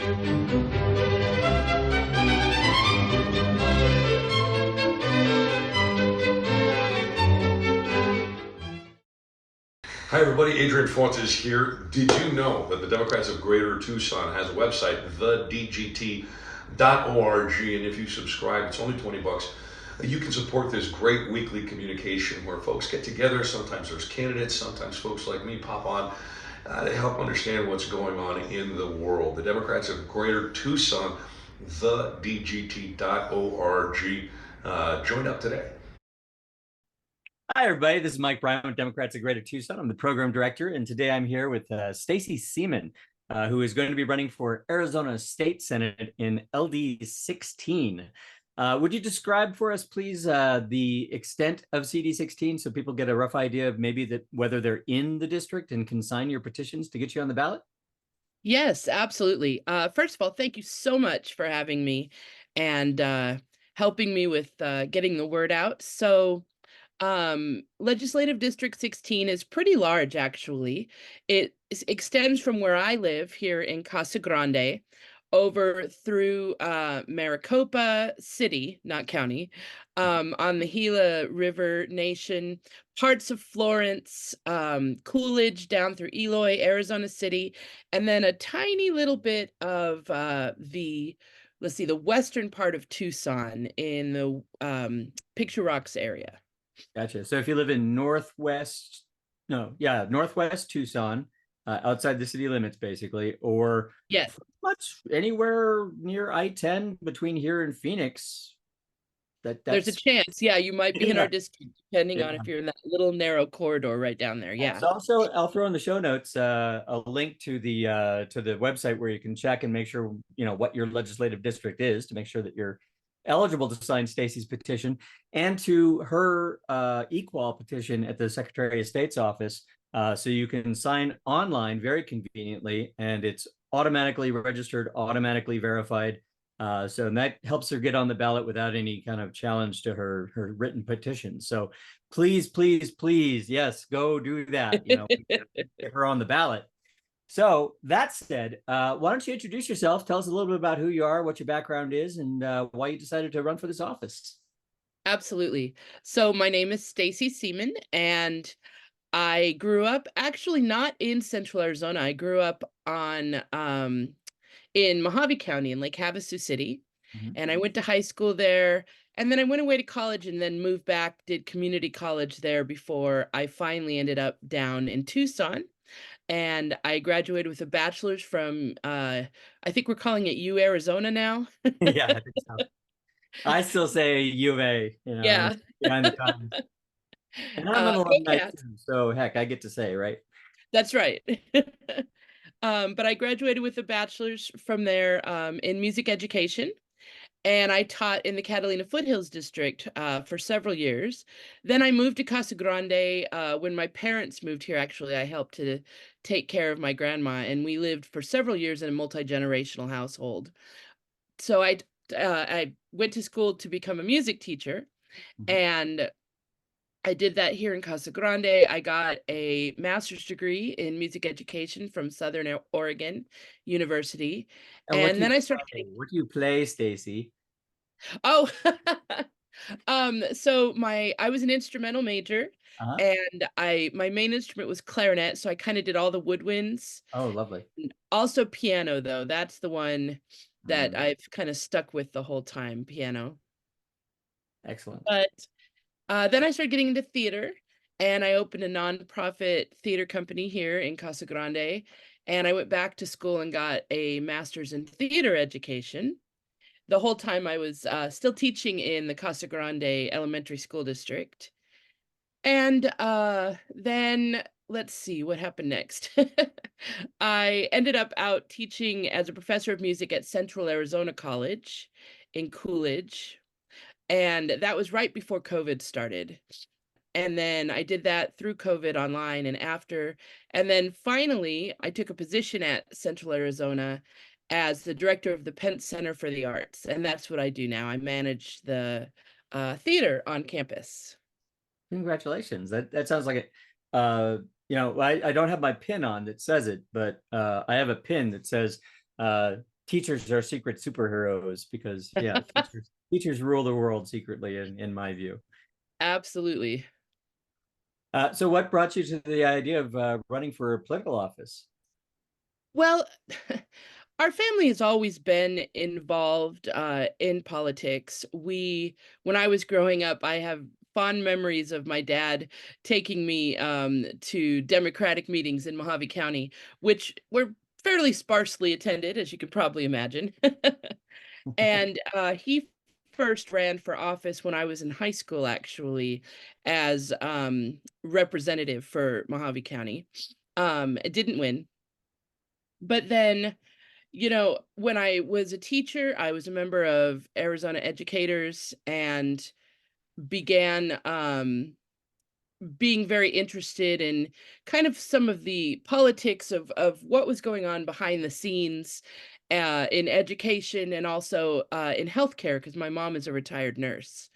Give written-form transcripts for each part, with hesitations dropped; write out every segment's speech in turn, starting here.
Hi, everybody. Adrian Fuentes here. Did you know that the Democrats of Greater Tucson has a website, thedgt.org, and if you subscribe, it's only 20 bucks. You can support this great weekly communication where folks get together. Sometimes there's candidates, sometimes folks like me pop on to help understand what's going on in the world. The Democrats of Greater Tucson, thedgt.org. Join up today. Hi, everybody. This is Mike Bryan with Democrats of Greater Tucson. I'm the program director, and today I'm here with Stacy Seaman, who is going to be running for Arizona State Senate in LD 16. Would you describe for us, please, the extent of CD 16 so people get a rough idea of maybe whether they're in the district and can sign your petitions to get you on the ballot? Yes, absolutely. First of all, thank you so much for having me and helping me with getting the word out. Legislative District 16 is pretty large, actually. Extends from where I live here in Casa Grande over through Maricopa City, not county, on the Gila River Nation, parts of Florence, Coolidge down through Eloy, Arizona City, and then a tiny little bit of let's see, the western part of Tucson in the Picture Rocks area. Gotcha. So if you live in northwest Tucson, outside the city limits, basically, or Yes, much anywhere near I-10 between here and Phoenix, there's a that's chance. Yeah, you might be in yeah. our district, depending on Yeah. if you're in that little narrow corridor right down there. Yeah. So also, I'll throw in the show notes a link to the website where you can check and make sure what your legislative district is to make sure that you're eligible to sign Stacy's petition, and to her equal petition at the Secretary of State's office. So you can sign online very conveniently, and it's automatically registered, automatically verified. So that helps her get on the ballot without any kind of challenge to her written petition. So please, please, please, yes, go do that. Get her on the ballot. So that said, why don't you introduce yourself? Tell us a little bit about who you are, what your background is, and why you decided to run for this office. Absolutely. So my name is Stacey Seaman, and I grew up actually not in Central Arizona. I grew up on in Mojave County in Lake Havasu City, and I went to high school there. And then I went away to college and then moved back, did community college there before I finally ended up down in Tucson. And I graduated with a bachelor's from, I think we're calling it U Arizona now. Yeah, I think so. I still say U of A, Yeah. behind the times. And I'm an Go alumni Cats. too, so heck, I get to say, right? That's right. But I graduated with a bachelor's from there in music education. And I taught in the Catalina Foothills District for several years. Then I moved to Casa Grande. When my parents moved here, actually, I helped to take care of my grandma, and we lived for several years in a multi-generational household. So I went to school to become a music teacher, and I did that here in Casa Grande. I got a master's degree in music education from Southern Oregon University, And and then I started getting. what do you play, Stacy? Oh, so I was an instrumental major, Uh-huh. and my main instrument was clarinet, so I kind of did all the woodwinds. Oh, lovely. And also piano, though. That's the one that Mm, I've kind of stuck with the whole time, piano. excellent. But then I started getting into theater, and I opened a nonprofit theater company here in Casa Grande, and I went back to school and got a master's in theater education. The whole time I was still teaching in the Casa Grande Elementary School District. And then let's see what happened next. I ended up out teaching as a professor of music at Central Arizona College in Coolidge. And that was right before COVID started. And then I did that through COVID online and after. And then finally, I took a position at Central Arizona as the director of the Pence Center for the Arts. And that's what I do now. I manage the theater on campus. Congratulations. That sounds like it. I don't have my pin on that says it, but I have a pin that says teachers are secret superheroes because yeah, teachers rule the world secretly in my view. Absolutely. So what brought you to the idea of running for political office? Well, our family has always been involved in politics. When I was growing up, I have fond memories of my dad taking me to Democratic meetings in Mojave County, which were fairly sparsely attended, as you can probably imagine. And he first ran for office when I was in high school, actually, as representative for Mojave County. It didn't win, but then, when I was a teacher, I was a member of Arizona Educators and began being very interested in kind of some of the politics of what was going on behind the scenes in education and also in healthcare, because my mom is a retired nurse.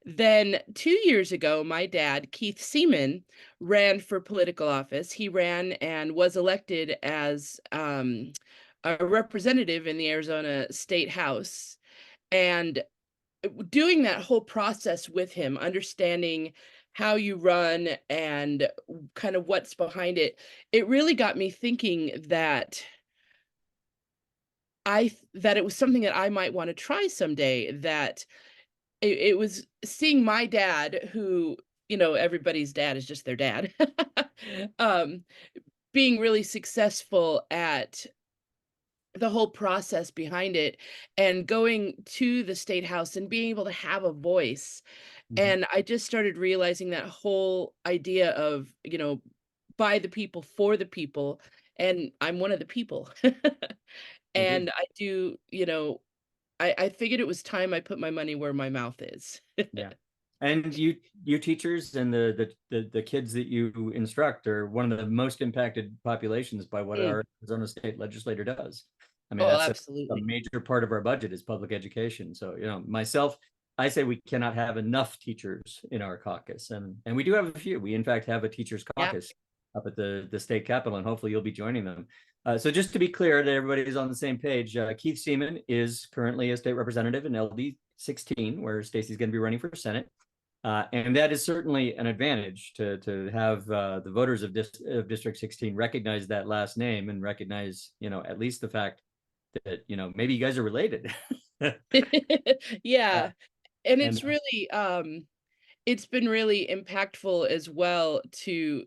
Then 2 years ago, my dad, Keith Seaman, ran for political office. He ran and was elected as a representative in the Arizona State House. And doing that whole process with him, understanding how you run and kind of what's behind it, it really got me thinking that that it was something that I might want to try someday. That it was seeing my dad, who, everybody's dad is just their dad, um, being really successful at the whole process behind it and going to the state house and being able to have a voice. Mhm. And I just started realizing that whole idea of, by the people, for the people, and I'm one of the people. Indeed. And I do, I figured it was time I put my money where my mouth is. Yeah. And you teachers and the kids that you instruct are one of the most impacted populations by what Mm. our Arizona state legislator does. I mean, Oh, that's a absolutely. major part of our budget is public education. So, myself, I say we cannot have enough teachers in our caucus. And we do have a few. We in fact have a teachers Yeah. caucus up at the state capitol, and hopefully you'll be joining them. So just to be clear that everybody is on the same page, Keith Seaman is currently a state representative in LD 16, where Stacy's going to be running for Senate. And that is certainly an advantage to have the voters of District 16 recognize that last name and recognize, at least the fact that, maybe you guys are related. Yeah. And And it's been really impactful as well to,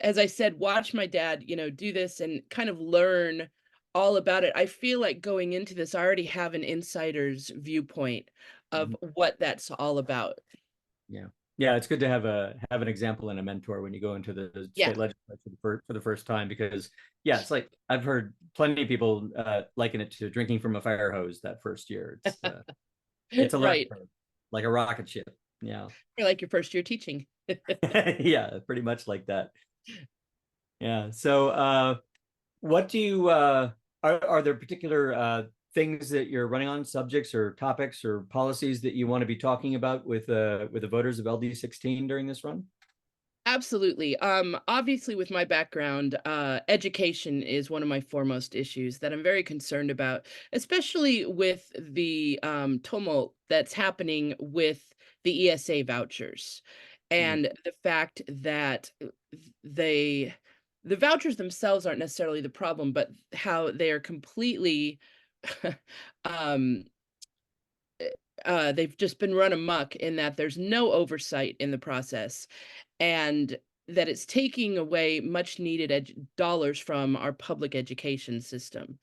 as I said, watch my dad, do this and kind of learn all about it. I feel like going into this, I already have an insider's viewpoint of what that's all about. yeah, yeah, it's good to have an example and a mentor when you go into the Yeah. state legislature for the first time, because yeah, it's like I've heard plenty of people liken it to drinking from a fire hose that first year. It's a learning Right. curve, like a rocket ship. Yeah. Or like your first year teaching. Yeah, pretty much like that. Yeah. So what do you are there particular things that you're running on, subjects or topics or policies that you want to be talking about with the voters of LD16 during this run? Absolutely. Obviously, with my background, education is one of my foremost issues that I'm very concerned about, especially with the tumult that's happening with the ESA vouchers Mm, and the fact that they the vouchers themselves aren't necessarily the problem, but how they are completely um they've just been run amok in that there's no oversight in the process, and that it's taking away much needed dollars from our public education system.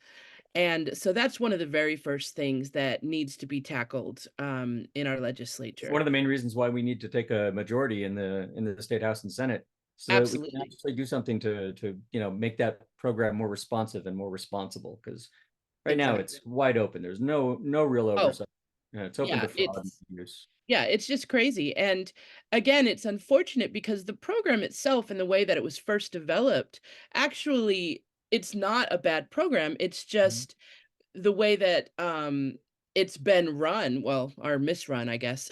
And so that's one of the very first things that needs to be tackled in our it's one legislature. of the main reasons why we need to take a majority in the state house and senate, so that we can Absolutely. actually do something to make that program more responsive and more responsible, because right now Exactly. it's wide open. There's no real Oh, oversight. It's open yeah, to fraud and abuse. it's just crazy. And again, it's unfortunate because the program itself and the way that it was first developed, actually, it's not a bad program. It's Mhm. just the way that it's been run, well, or misrun, I guess,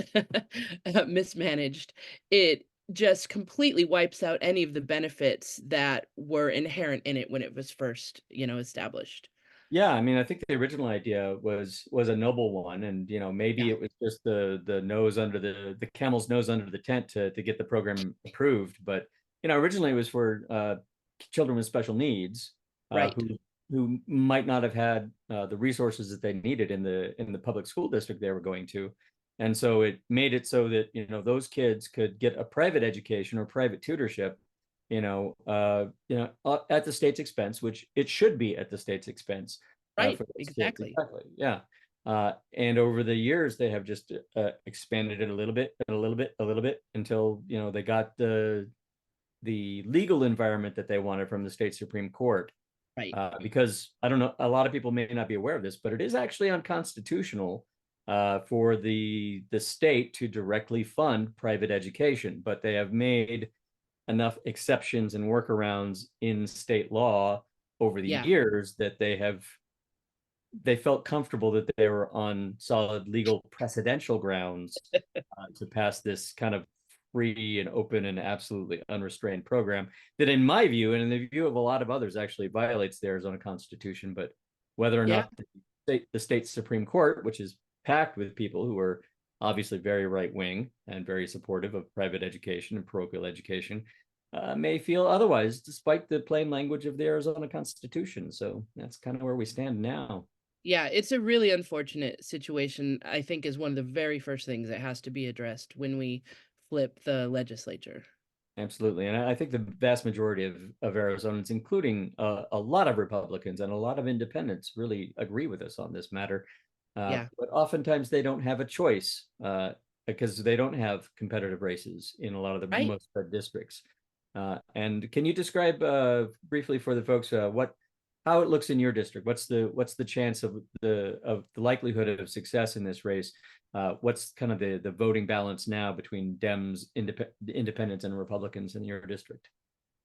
mismanaged, it just completely wipes out any of the benefits that were inherent in it when it was first, established. Yeah, I mean, I think the original idea was a noble one, and maybe Yeah, it was just the nose under the camel's nose under the tent to get the program approved. But originally it was for children with special needs right, who might not have had the resources that they needed in the public school district they were going to, and so it made it so that those kids could get a private education or private tutorship at the state's expense, which it should be at the state's expense right, for those kids. exactly. Exactly. Yeah. And over the years, they have just expanded it a little bit, and a little bit, a little bit, until they got the legal environment that they wanted from the state Supreme Court. Right. Because I don't know, a lot of people may not be aware of this, but it is actually unconstitutional for the state to directly fund private education. But they have made enough exceptions and workarounds in state law over the Yeah. years that they felt comfortable that they were on solid legal precedential grounds to pass this kind of free and open and absolutely unrestrained program that, in my view and in the view of a lot of others, actually violates the Arizona Constitution. But whether or Yeah. not the state Supreme Court, which is packed with people who are obviously very right wing and very supportive of private education and parochial education, may feel otherwise, despite the plain language of the Arizona Constitution. So that's kind of where we stand now. Yeah, it's a really unfortunate situation, I think, is one of the very first things that has to be addressed when we flip the legislature. Absolutely. And I think the vast majority of Arizonans, including a lot of Republicans and a lot of independents, really agree with us on this matter. Yeah. But oftentimes they don't have a choice because they don't have competitive races in a lot of the Right. most red districts. And can you describe briefly for the folks how it looks in your district? What's the chance of the likelihood of success in this race? What's kind of the voting balance now between Dems, independents, and Republicans in your district?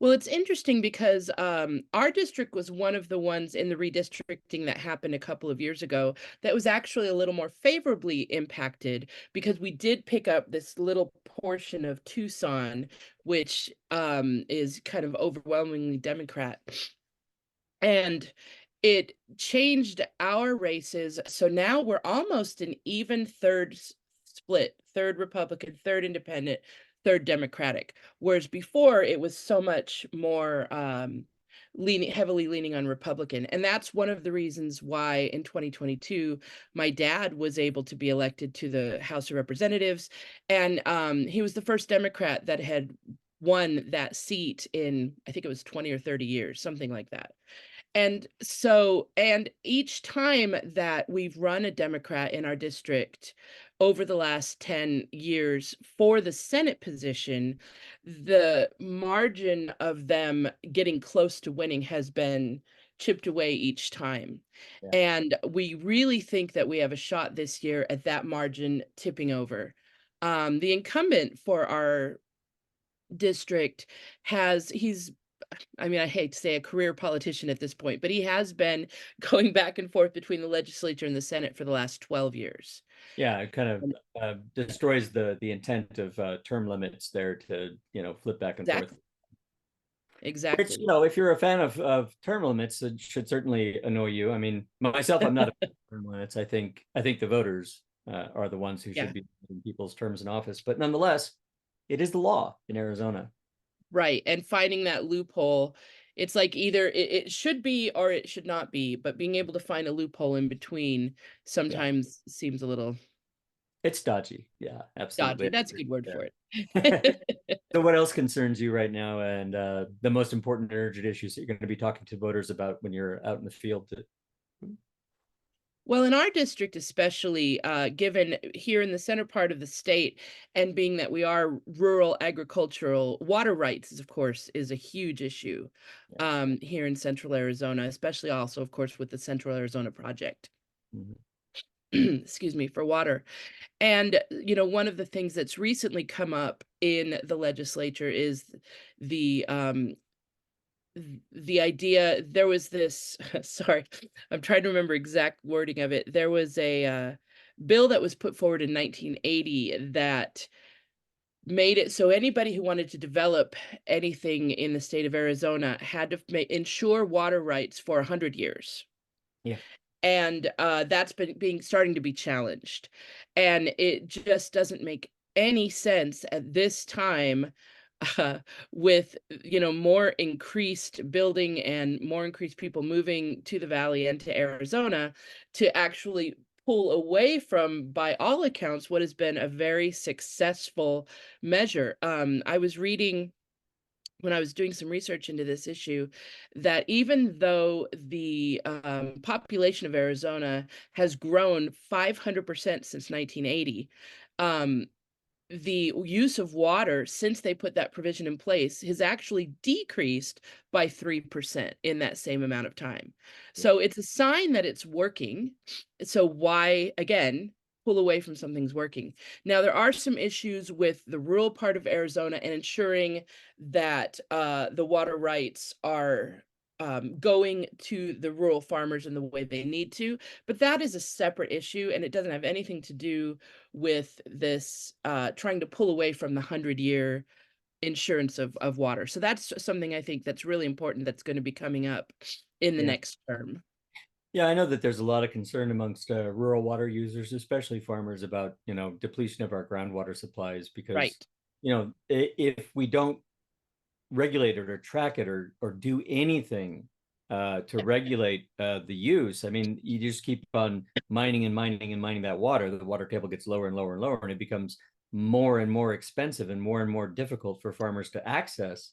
Well, it's interesting because our district was one of the ones in the redistricting that happened a couple of years ago that was actually a little more favorably impacted because we did pick up this little portion of Tucson, which is kind of overwhelmingly Democrat. And it changed our races. So now we're almost an even split, third Republican, third independent, third Democratic. Whereas before it was so much more heavily leaning on Republican. And that's one of the reasons why in 2022, my dad was able to be elected to the House of Representatives. And he was the first Democrat that had won that seat in, I think it was 20 or 30 years, something like that. And each time that we've run a Democrat in our district over the last 10 years for the Senate position, the margin of them getting close to winning has been chipped away each time. Yeah. And we really think that we have a shot this year at that margin tipping over. The incumbent for our district he's I mean, I hate to say a career politician at this point, but he has been going back and forth between the legislature and the Senate for the last 12 years. Yeah, it kind And of destroys the intent of term limits there to flip back and forth. exactly, Which, exactly. if you're a fan of term limits, it should certainly annoy you. I mean, myself, I'm not a fan of term limits. I think the voters are the ones who Yeah, should be in people's terms in office. But nonetheless, it is the law in Arizona. right. And finding that loophole, it's like either it should be or it should not be, but being able to find a loophole in between Yeah, sometimes seems a little it's dodgy. Yeah, dodgy. absolutely. That's a good word for Yeah. it. So what else concerns you right now, and the most important and urgent issues that you're going to be talking to voters about when you're out in the field? Well, in our district, especially given here in the center part of the state, and being that we are rural agricultural, water rights, of course, is a huge issue Yeah. here in central Arizona, especially also, of course, with the Central Arizona Project, Mhm. excuse me, for water. And, one of the things that's recently come up in the legislature is the the idea there was this sorry, I'm trying to remember exact wording of it. There was a bill that was put forward in 1980 that made it so anybody who wanted to develop anything in the state of Arizona had to ensure water rights for 100 years. Yeah. And that's been starting to be challenged, and it just doesn't make any sense at this time, uh, with more increased building and more increased people moving to the valley and to Arizona, to actually pull away from, by all accounts, what has been a very successful measure. I was reading, when I was doing some research into this issue, that even though the population of Arizona has grown 500% since 1980, um, the use of water since they put that provision in place has actually decreased by 3% in that same amount of time. Yeah. So it's a sign that it's working. So why, again, pull away from something's working? Now, there are some issues with the rural part of Arizona and ensuring that the water rights are going to the rural farmers in the way they need to, but that is a separate issue, and it doesn't have anything to do with this trying to pull away from the 100-year insurance of water. So that's something I think that's really important, that's going to be coming up in the Yeah. next term. Yeah, I know that there's a lot of concern amongst rural water users, especially farmers, about, depletion of our groundwater supplies because, Right. if we don't regulate it or track it or do anything to regulate the use, I mean, you just keep on mining and mining and mining that water. The water table gets lower and lower and lower, and it becomes more and more expensive and more difficult for farmers to access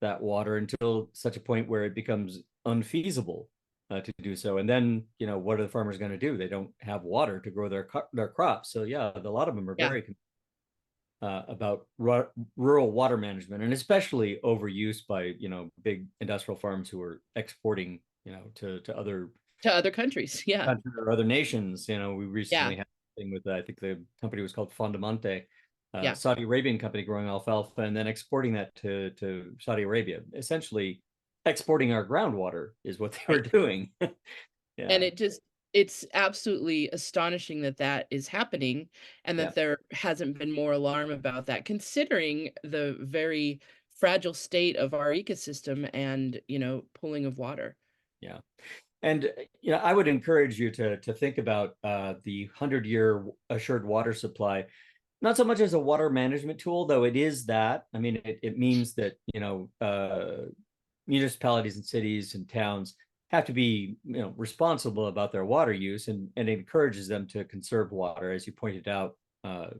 that water until such a point where it becomes unfeasible to do so. And then, what are the farmers going to do? They don't have water to grow their crops. So yeah, a lot of them are Yeah. very about rural water management, and especially overuse by big industrial farms who are exporting to other To other countries. Yeah. countries or other nations. We Yeah. recently had a thing with, I think the company was called Fondamente, Yeah. Saudi Arabian company growing alfalfa and then exporting that to Saudi Arabia. Essentially, exporting our groundwater is what they were Right. doing. And Yeah, it's absolutely astonishing that that is happening, and yeah. that there hasn't been more alarm about that, considering the very fragile state of our ecosystem and, pooling of water. Yeah. And I would encourage you to think about the 100-year assured water supply, not so much as a water management tool, though it is that. I mean, it means that municipalities and cities and towns have to be responsible about their water use, and it encourages them to conserve water, as you pointed out.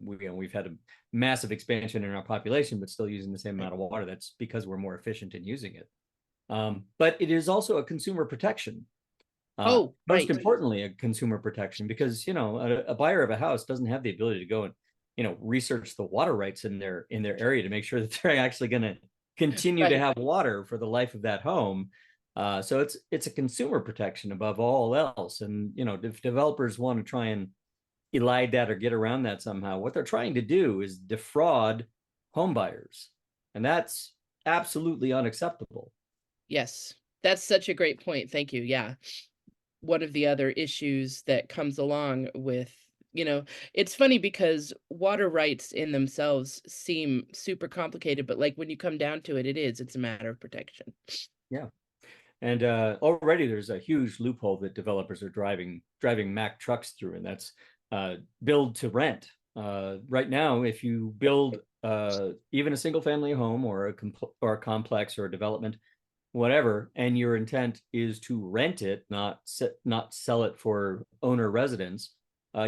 We've had a massive expansion in our population, but still using the same amount of water. That's because we're more efficient in using it. But it is also a consumer protection. Oh, Most right. importantly, a consumer protection, because a buyer of a house doesn't have the ability to go and research the water rights in their area to make sure that they're actually going to continue to Right. have water for the life of that home. So it's a consumer protection above all else. And if developers want to try and elide that or get around that somehow, what they're trying to do is defraud home buyers, and that's absolutely unacceptable. Yes. That's such a great point. Thank you. Yeah. One of the other issues that comes along with, it's funny because water rights in themselves seem super complicated, but like when you come down to it, it's a matter of protection. Yeah. And already there's a huge loophole that developers are driving Mack trucks through, and that's build to rent. Right now, if you build even a single family home or a complex or a development, whatever, and your intent is to rent it, not sell it for owner residence,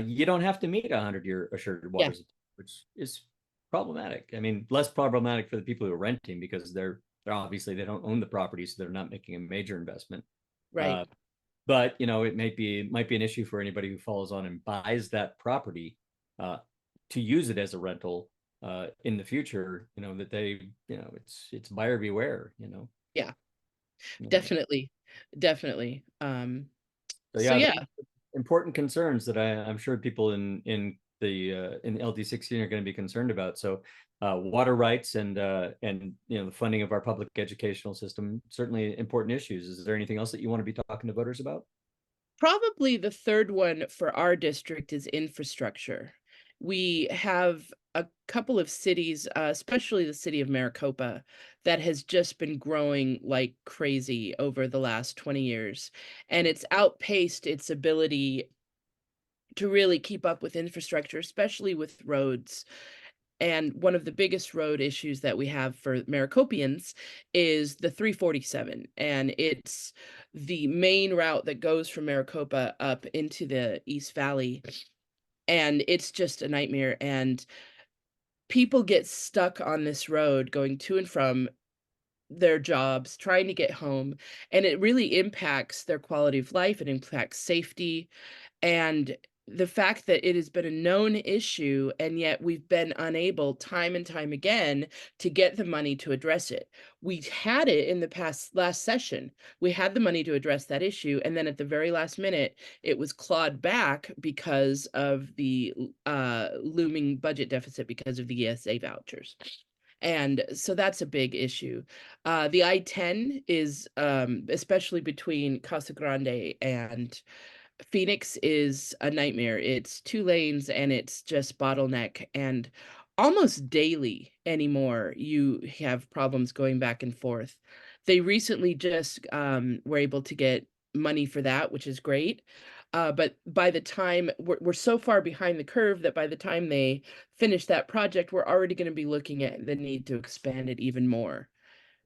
you don't have to meet a 100-year assured Yeah. water supply, which is problematic. I mean, less problematic for the people who are renting because they're obviously they don't own the property, so they're not making a major investment. Right. But it might be an issue for anybody who follows on and buys that property uh, to use it as a rental in the future. That they it's buyer beware. Yeah. Yeah. Definitely. Definitely. So So yeah, yeah, important concerns that I'm sure people the LD16 are going to be concerned about. So water rights and the funding of our public educational system, certainly important issues. Is there anything else that you want to be talking to voters about? probably the third one for our district is infrastructure. we have a couple of cities, especially the city of Maricopa, that has just been growing like crazy over the last 20 years. And it's outpaced its ability to really keep up with infrastructure, especially with roads. And one of the biggest road issues that we have for Maricopians is the 347. And it's the main route that goes from Maricopa up into the East Valley. And it's just a nightmare. And people get stuck on this road going to and from their jobs, trying to get home. And it really impacts their quality of life. It impacts safety. And the fact that it has been a known issue, and yet we've been unable time and time again to get the money to address it. We had it in the last session. We had the money to address that issue, and then at the very last minute, it was clawed back because of the looming budget deficit because of the ESA vouchers. And so that's a big issue. The I-10 is, especially between Casa Grande and Phoenix, is a nightmare. It's 2 lanes and it's just bottleneck, and almost daily anymore you have problems going back and forth. They recently just were able to get money for that, which is great. But by the time we're so far behind the curve that by the time they finish that project, we're already going to be looking at the need to expand it even more.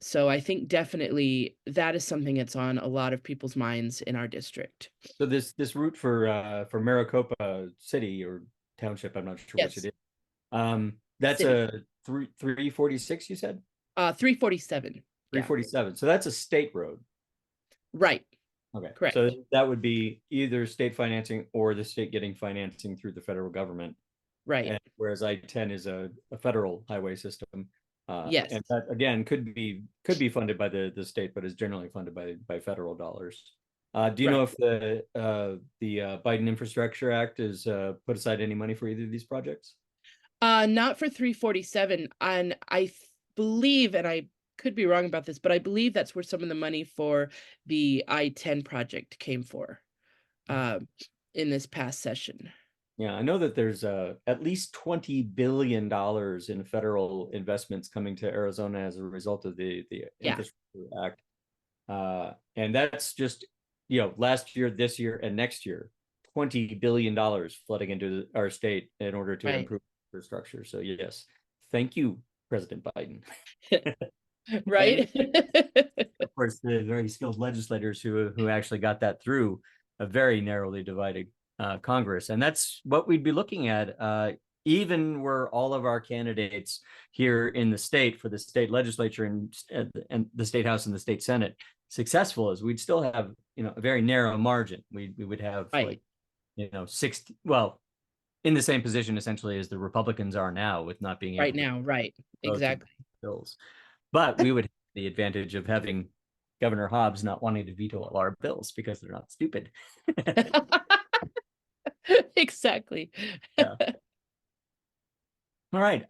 So I think definitely that is something that's on a lot of people's minds in our district. So this route for Maricopa City or Township, I'm not sure which it Yes, is. That's city. a 346, you said? 347. Yeah, 347. So that's a state road. right. Okay. Correct. So that would be either state financing or the state getting financing through the federal government. Right. And whereas I-10 is a federal highway system. Yes. And that again could be funded by the state, but is generally funded by federal dollars. Do you know Right. if the Biden Infrastructure Act has put aside any money for either of these projects? Not for 347. And believe, and I could be wrong about this, but I believe that's where some of the money for the I-10 project came for um, in this past session. Yeah, I know that there's at least $20 billion in federal investments coming to Arizona as a result of the Yeah. Infrastructure Act. And that's just, last year, this year, and next year, $20 billion flooding into our state in order to Right. improve infrastructure. So yes, thank you, President Biden. And Right. of course, the very skilled legislators who actually got that through a very narrowly divided Congress. And that's what we'd be looking at, even were all of our candidates here in the state for the state legislature and the state house and the state senate successful, as we'd still have, a very narrow margin. We would have Right. 60, well, in the same position essentially as the Republicans are now, with not being able Right to now. Right. vote Exactly. bills. But we would have the advantage of having Governor Hobbs not wanting to veto all our bills because they're not stupid. Exactly. Yeah. All right.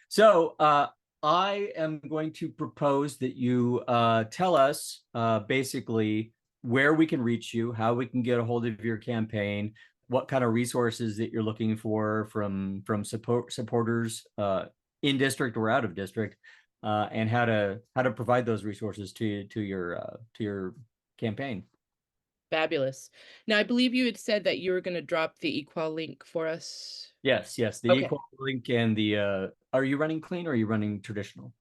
So I am going to propose that you tell us basically where we can reach you, how we can get a hold of your campaign, what kind of resources that you're looking for from supporters in district or out of district, and how to provide those resources to your campaign. Fabulous. Now, I believe you had said that you were going to drop the equal link for us. Yes, the Okay. equal link and the are you running clean or are you running traditional?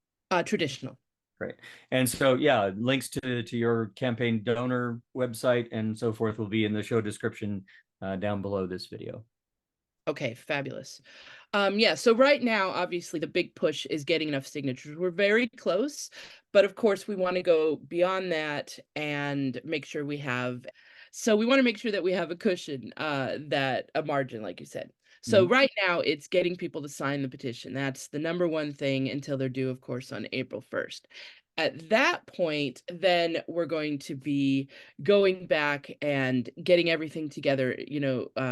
Traditional. Great. And so, yeah, links to your campaign donor website and so forth will be in the show description down below this video. Okay, fabulous. Yeah, so right now, obviously, the big push is getting enough signatures. We're very close, but of course, we want to go beyond that and make sure we have. So we want to make sure that we have a cushion, that a margin, like you said. So right now, it's getting people to sign the petition. That's the number one thing until they're due, of course, on April 1st. At that point, then we're going to be going back and getting everything together,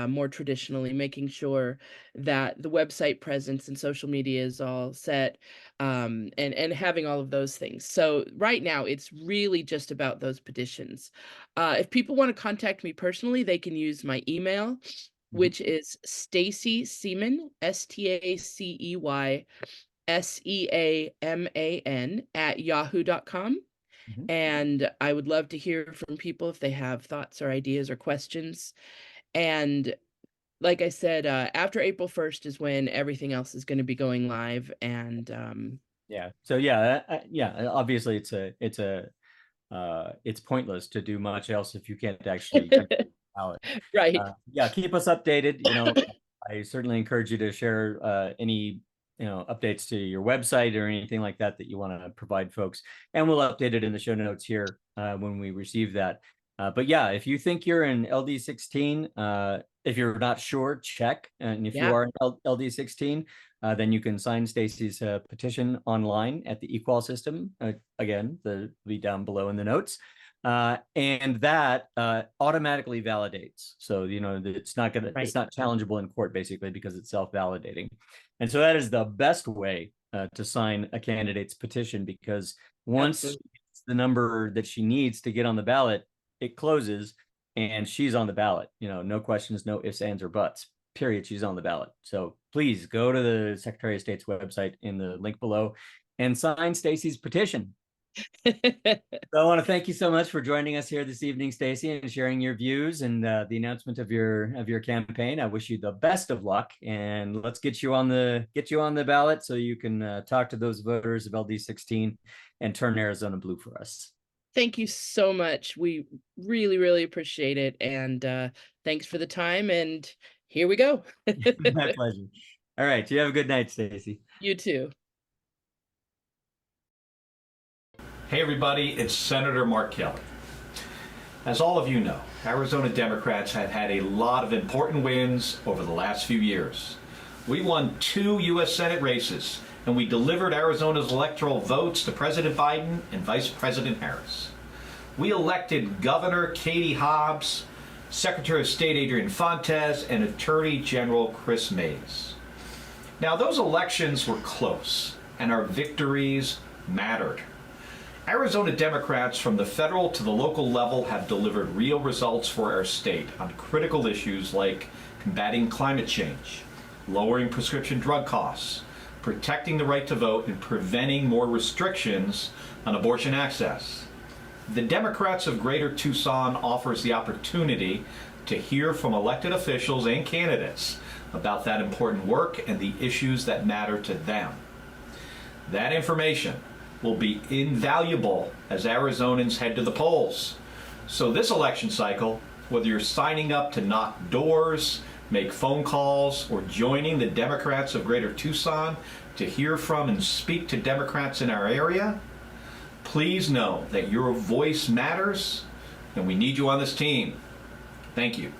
more traditionally, making sure that the website presence and social media is all set, and having all of those things. So right now, it's really just about those petitions. If people want to contact me personally, they can use my email. which is Stacy Seaman, STACEYSEAMAN at yahoo.com. Mhm. And I would love to hear from people if they have thoughts or ideas or questions. And like I said, after April 1st is when everything else is going to be going live. And Yeah. So yeah, obviously it's pointless to do much else if you can't actually ballot. right. Yeah, keep us updated. I certainly encourage you to share any updates to your website or anything like that that you want to provide folks, and we'll update it in the show notes here when we receive that. But yeah, if you think you're in LD16, if you're not sure, check. And if you Yeah. are in LD16, then you can sign Stacy's petition online at the eQual system. Again, the be down below in the notes. And that automatically validates. So, it's not Right. it's not challengeable in court basically because it's self-validating. And so that is the best way to sign a candidate's petition, because once Absolutely. it's the number that she needs to get on the ballot, it closes and she's on the ballot. No questions, no ifs, ands, or buts. Period. She's on the ballot. So please go to the Secretary of State's website in the link below and sign Stacy's petition. So I want to thank you so much for joining us here this evening, Stacy, and sharing your views and the announcement of your campaign. I wish you the best of luck, and let's get you on the ballot so you can talk to those voters of LD16 and turn Arizona blue for us. Thank you so much. We really, really appreciate it. And thanks for the time. And here we go. My pleasure. All right. You have a good night, Stacy. You too. Hey everybody, it's Senator Mark Kelly. As all of you know, Arizona Democrats have had a lot of important wins over the last few years. We won 2 U.S. Senate races, and we delivered Arizona's electoral votes to President Biden and Vice President Harris. We elected Governor Katie Hobbs, Secretary of State Adrian Fontes, and Attorney General Chris Mays. Now, those elections were close, and our victories mattered. Arizona Democrats from the federal to the local level have delivered real results for our state on critical issues like combating climate change, lowering prescription drug costs, protecting the right to vote, and preventing more restrictions on abortion access. The Democrats of Greater Tucson offers the opportunity to hear from elected officials and candidates about that important work and the issues that matter to them. That information will be invaluable as Arizonans head to the polls. So this election cycle, whether you're signing up to knock doors, make phone calls, or joining the Democrats of Greater Tucson to hear from and speak to Democrats in our area, please know that your voice matters and we need you on this team. Thank you.